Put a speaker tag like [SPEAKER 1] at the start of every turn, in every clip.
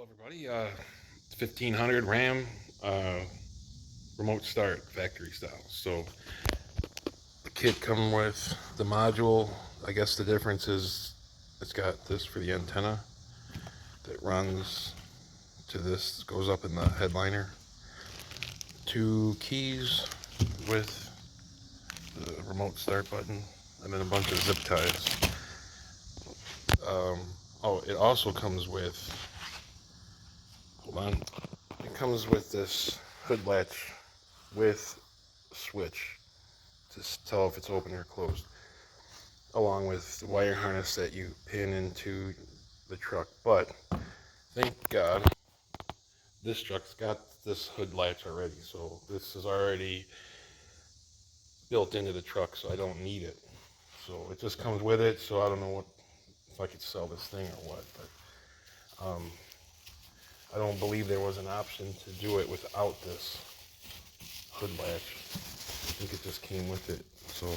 [SPEAKER 1] Everybody. 1500 RAM, uh, remote start, factory style. So the kit come with the module. I guess the difference is it's got this for the antenna that runs to this, goes up in the headliner. Two keys with the remote start button, and then a bunch of zip ties. Um, oh, it also comes with, hold on, it comes with this hood latch with switch to tell if it's open or closed, along with the wire harness that you pin into the truck. But thank God this truck's got this hood latch already, so this is already built into the truck, so I don't need it. So it just comes with it. So I don't know what if I could sell this thing or what, but I don't believe there was an option to do it without this hood latch. I think it just came with it. So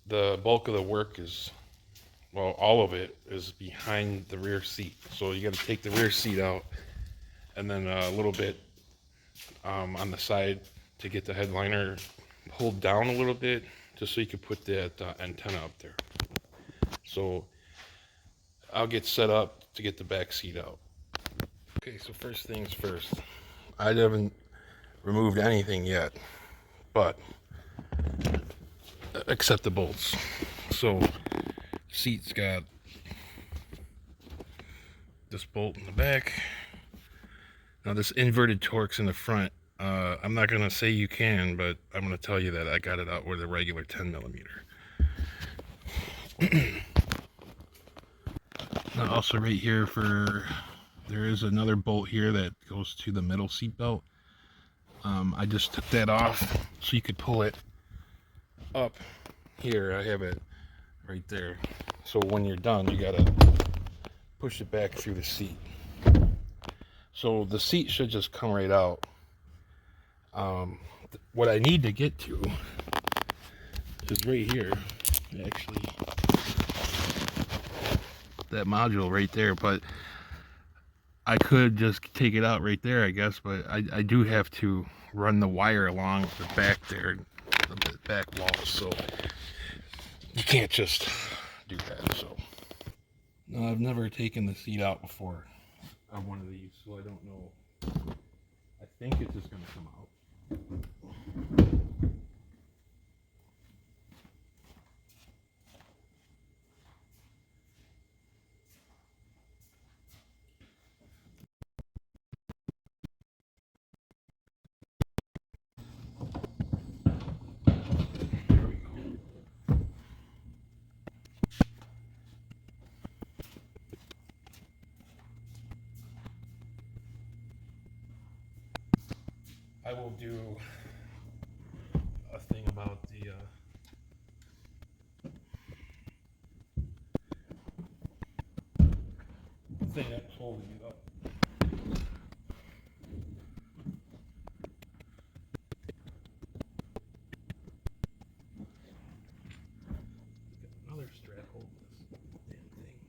[SPEAKER 1] the bulk of the work is, well, all of it is behind the rear seat. So you got to take the rear seat out, and then a little bit on the side to get the headliner pulled down a little bit, just so you can put that antenna up there. So I'll get set up to get the back seat out. Okay, so first things first. I haven't removed anything yet, but except the bolts. So seat's got this bolt in the back. Now this inverted Torx in the front, I'm not going to say you can, but I'm going to tell you that I got it out with a regular 10 millimeter. Now also right here there is another bolt here that goes to the middle seat belt. I just took that off so you could pull it up here. I have it right there. So when you're done, you got to push it back through the seat. So the seat should just come right out. What I need to get to is right here, actually, that module right there, but I could just take it out right there, I guess, but I do have to run the wire along the back there, the back wall, so you can't just do that. So no, I've never taken the seat out before on one of these, so I don't know. I think it's just going to come out. There we go. I will do a thing about the thing that's holding it up. Got another strap holding this damn thing.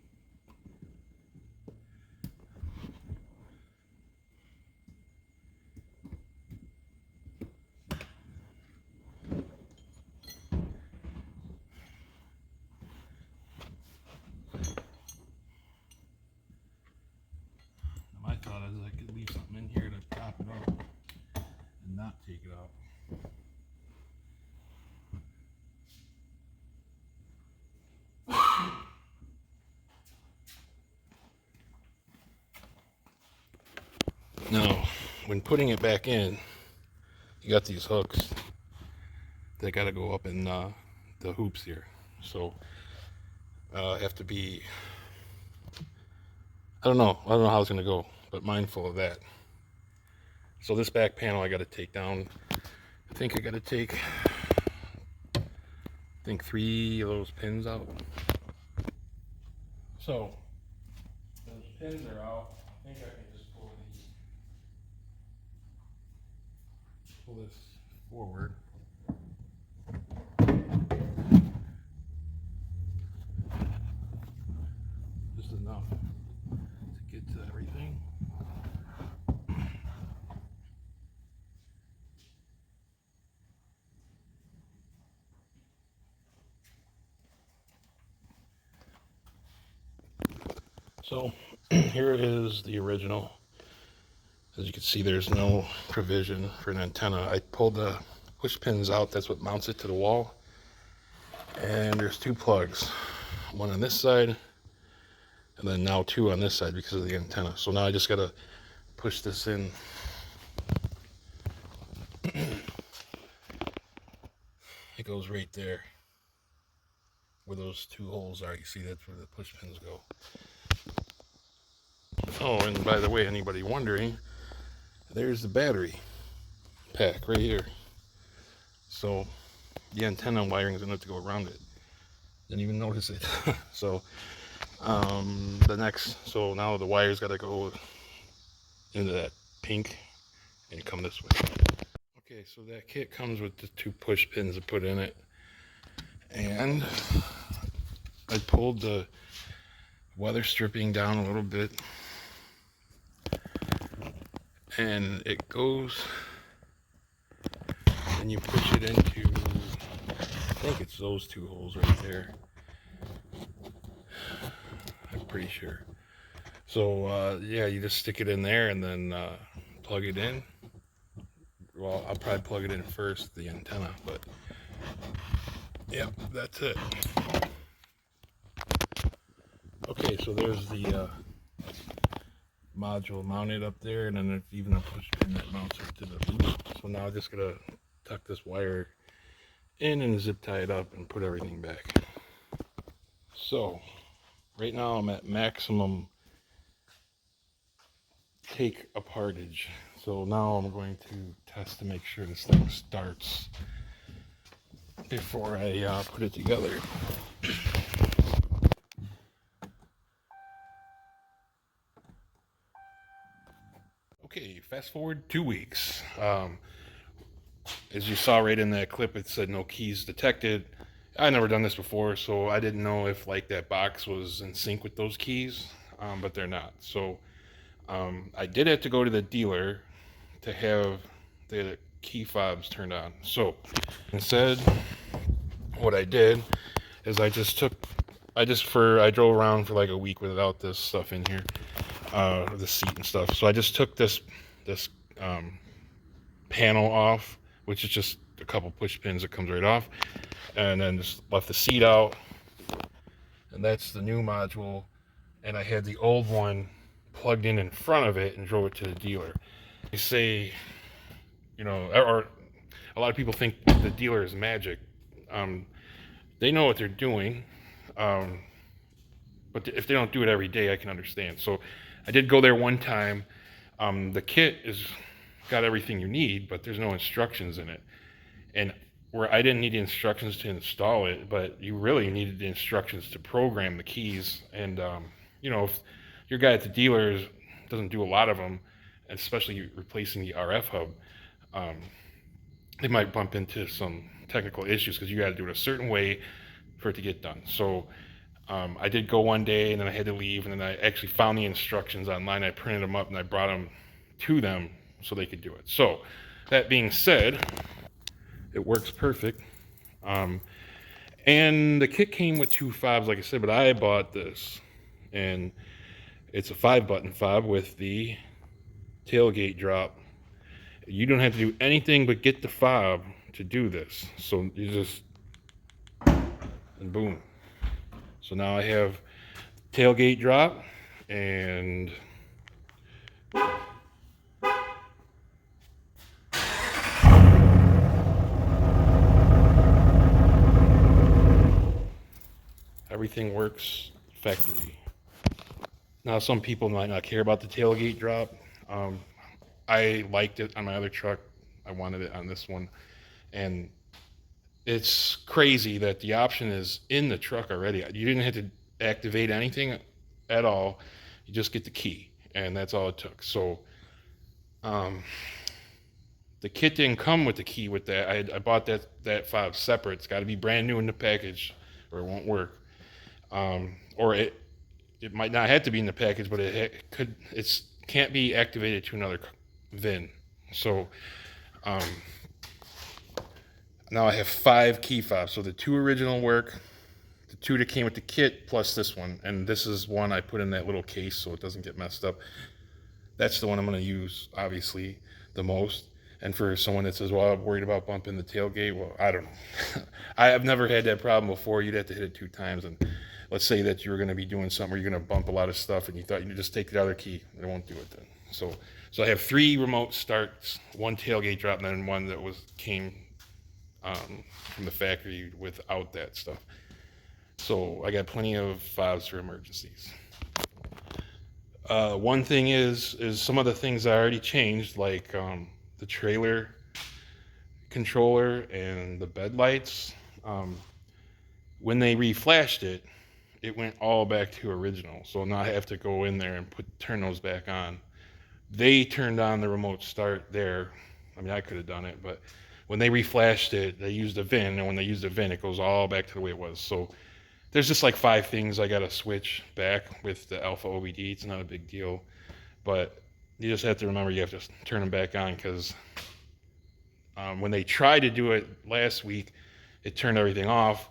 [SPEAKER 1] Now my thought is I could leave something in here to top it up and not take it out. Now, when putting it back in, you got these hooks that got to go up in the hoops here. So have to be, I don't know how it's gonna go, but mindful of that. So this back panel I got to take down. I think I got to take, I think 3 of those pins out. So those pins are out. I think I can just pull this forward. Just enough. So here is the original. As you can see, there's no provision for an antenna. I pulled the push pins out. That's what mounts it to the wall. And there's two plugs, one on this side, and then now two on this side because of the antenna. So now I just gotta push this in. It goes right there where those two holes are. You see, that's where the push pins go. Oh, and by the way, anybody wondering, there's the battery pack right here. So the antenna wiring is gonna have to go around it. Didn't even notice it. So so now the wire's got to go into that pink and come this way. Okay, so that kit comes with the two push pins to put in it, and I pulled the weather stripping down a little bit, and it goes, and you push it into, I think it's those two holes right there. I'm pretty sure. So yeah, you just stick it in there and then plug it in. Well, I'll probably plug it in first, the antenna, but yeah, that's it. Okay, so there's the module mounted up there, and then there's even a push pin that mounts it to the boot. So now I'm just gonna tuck this wire in and zip tie it up and put everything back. So right now I'm at maximum take apartage. So now I'm going to test to make sure this thing starts before I put it together. Okay, fast forward 2 weeks. As you saw right in that clip, it said no keys detected. I never done this before, so I didn't know if like that box was in sync with those keys, but they're not. So I did have to go to the dealer to have the key fobs turned on. So instead, what I did is I drove around for like a week without this stuff in here, the seat and stuff. So I just took this panel off, which is just a couple push pins that comes right off, and then just left the seat out, and that's the new module. And I had the old one plugged in front of it and drove it to the dealer. They say, or a lot of people think the dealer is magic. They know what they're doing, but if they don't do it every day, I can understand. So I did go there one time. The kit is got everything you need, but there's no instructions in it. And where I didn't need the instructions to install it, but you really needed the instructions to program the keys. And if your guy at the dealer doesn't do a lot of them, especially replacing the RF hub, they might bump into some technical issues because you got to do it a certain way for it to get done. So I did go one day, and then I had to leave, and then I actually found the instructions online. I printed them up, and I brought them to them so they could do it. So that being said, it works perfect. And the kit came with two fobs, like I said, but I bought this, and it's a 5-button fob with the tailgate drop. You don't have to do anything but get the fob to do this. So you just, and boom. So now I have tailgate drop, and everything works factory. Now some people might not care about the tailgate drop. I liked it on my other truck. I wanted it on this one. And it's crazy that the option is in the truck already. You didn't have to activate anything at all. You just get the key, and that's all it took. So the kit didn't come with the key with that. I bought that fob separate. It's got to be brand new in the package, or it won't work. Or it might not have to be in the package, but it can't be activated to another VIN. So now I have 5 key fobs. So the 2 original work, the two that came with the kit plus this one, and this is one I put in that little case so it doesn't get messed up. That's the one I'm going to use, obviously, the most. And for someone that says, well, I'm worried about bumping the tailgate, well, I don't know. I have never had that problem before. You'd have to hit it 2 times. And let's say that you're going to be doing something where you're going to bump a lot of stuff and you thought you'd just take the other key. It won't do it then. So I have 3 remote starts, 1 tailgate drop, and then 1 that came from the factory without that stuff. So I got plenty of fobs for emergencies. One thing is some of the things I already changed, like the trailer controller and the bed lights. When they reflashed it, it went all back to original. So now I have to go in there and turn those back on. They turned on the remote start there. I mean, I could have done it, but when they reflashed it, they used a VIN, and when they used a VIN, it goes all back to the way it was. So there's just like 5 things I got to switch back with the Alpha OBD. It's not a big deal, but you just have to remember you have to turn them back on, because when they tried to do it last week, it turned everything off,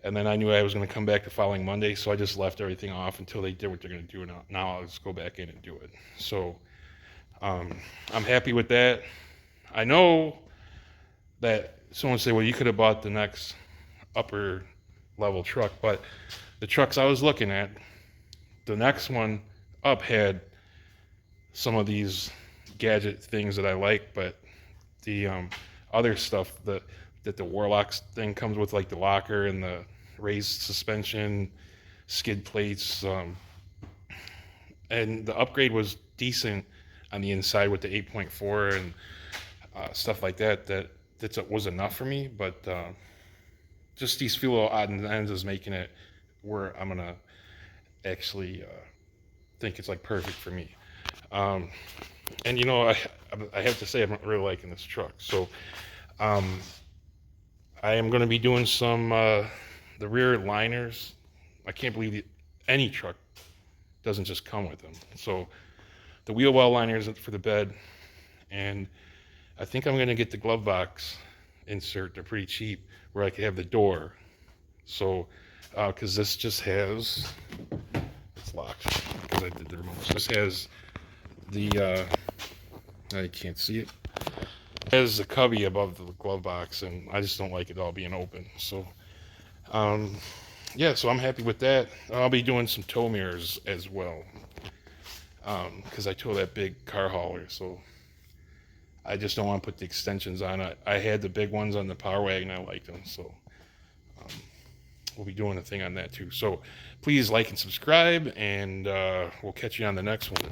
[SPEAKER 1] and then I knew I was going to come back the following Monday, so I just left everything off until they did what they're going to do. Now I'll just go back in and do it. So I'm happy with that. I know that someone say, well, you could have bought the next upper level truck, but the trucks I was looking at, the next one up had some of these gadget things that I like, but the other stuff that the Warlock's thing comes with, like the locker and the raised suspension, skid plates, and the upgrade was decent on the inside with the 8.4 and stuff like that. That was enough for me, but just these few little odd ends is making it where I'm gonna actually think it's like perfect for me. And you know, I have to say I'm really liking this truck. So I am going to be doing some the rear liners. I can't believe any truck doesn't just come with them. So the wheel well liners for the bed, and I think I'm going to get the glove box insert. They're pretty cheap, where I can have the door. So because this just has, it's locked because I did the remote. So this has the I can't see it. It has a cubby above the glove box, and I just don't like it all being open. So yeah, so I'm happy with that. I'll be doing some tow mirrors as well, because I tow that big car hauler, so I just don't want to put the extensions on it. I had the big ones on the Power Wagon. I liked them, so we'll be doing a thing on that too. So please like and subscribe, and we'll catch you on the next one.